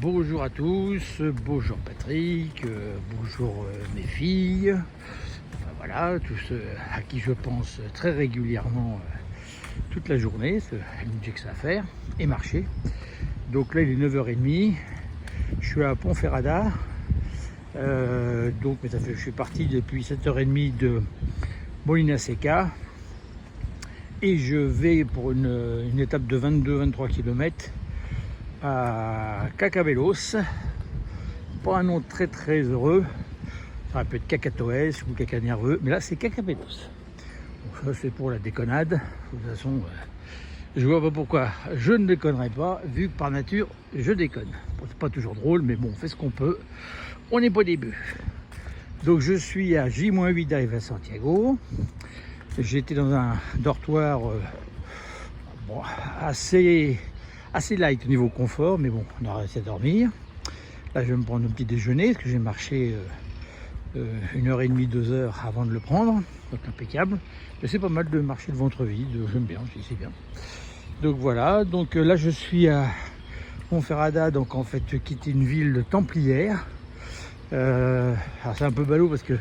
Bonjour à tous, bonjour Patrick, bonjour mes filles, enfin voilà, tous ceux à qui je pense très régulièrement toute la journée, elles n'ont que ça à faire, et marcher. Donc là il est 9h30, je suis à Ponferrada, donc mais ça fait, je suis parti depuis 7h30 de Molina Seca, et je vais pour une étape de 22-23 km à Cacabelos, pas un nom très heureux, ça peut être Cacatoès ou Caca nerveux, mais là c'est Cacabelos. Donc ça c'est pour la déconnade, de toute façon je vois pas pourquoi je ne déconnerai pas, vu que par nature je déconne. Bon, c'est pas toujours drôle, mais bon, on fait ce qu'on peut, on n'est pas au début. Donc je suis à J-8 d'arrivée à Santiago, j'étais dans un dortoir bon, assez light au niveau confort, mais bon, on a réussi à dormir. Là, je vais me prendre un petit déjeuner, parce que j'ai marché 1h30, 2 heures avant de le prendre, donc impeccable. Mais c'est pas mal de marcher le ventre vide, j'aime bien, c'est bien. Donc voilà, donc là je suis à Ponferrada, donc en fait qui était une ville templière. Alors c'est un peu ballot parce que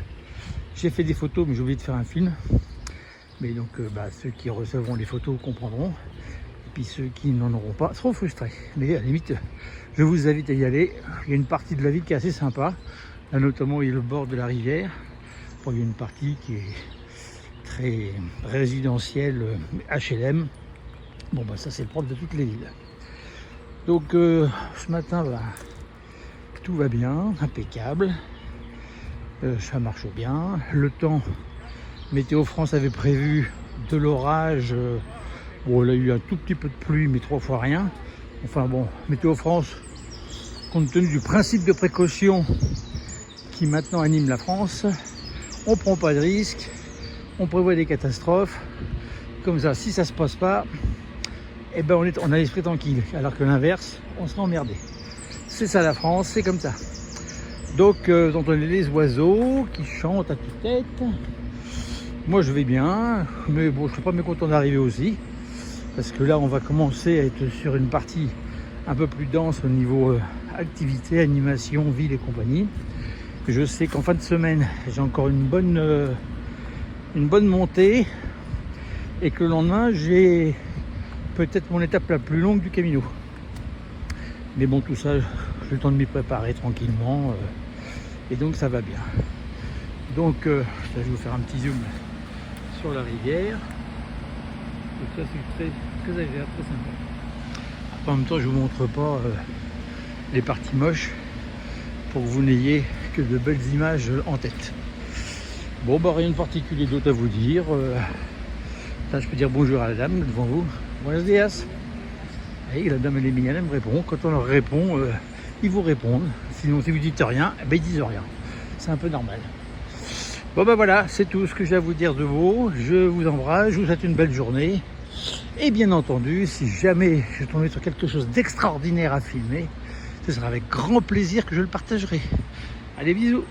j'ai fait des photos, mais j'ai oublié de faire un film. Mais donc ceux qui recevront les photos comprendront. Puis ceux qui n'en auront pas seront frustrés. Mais à la limite, je vous invite à y aller. Il y a une partie de la ville qui est assez sympa. Là notamment, il y a le bord de la rivière. Bon, il y a une partie qui est très résidentielle, HLM. Bon, ça c'est le propre de toutes les villes. Donc ce matin, tout va bien, impeccable. Ça marche bien. Le temps, Météo France avait prévu de l'orage. Bon, il a eu un tout petit peu de pluie, mais 3 fois rien. Enfin bon, Météo France, compte tenu du principe de précaution qui maintenant anime la France, on ne prend pas de risques, on prévoit des catastrophes. Comme ça, si ça ne se passe pas, eh ben on a l'esprit tranquille. Alors que l'inverse, on sera emmerdé. C'est ça la France, c'est comme ça. Donc, vous entendez les oiseaux qui chantent à toute tête. Moi, je vais bien, mais bon, je ne suis pas mécontent d'arriver aussi. Parce que là on va commencer à être sur une partie un peu plus dense au niveau activité, animation, ville et compagnie. Je sais qu'en fin de semaine j'ai encore une bonne montée et que le lendemain j'ai peut-être mon étape la plus longue du Camino. Mais bon, tout ça j'ai le temps de m'y préparer tranquillement et donc ça va bien. Donc là, je vais vous faire un petit zoom sur la rivière. Donc ça c'est très agréable, très sympa. Après, en même temps je vous montre pas les parties moches pour que vous n'ayez que de belles images en tête. Bon rien de particulier d'autre à vous dire. Là je peux dire bonjour à la dame devant vous. Buenos dias. Et la dame elle est mignonne, elle me répond. Quand on leur répond, ils vous répondent. Sinon si vous dites rien, ils disent rien. C'est un peu normal. Bon voilà, c'est tout ce que j'ai à vous dire de beau. Je vous embrasse, je vous souhaite une belle journée. Et bien entendu, si jamais je tombais sur quelque chose d'extraordinaire à filmer, ce sera avec grand plaisir que je le partagerai. Allez, bisous!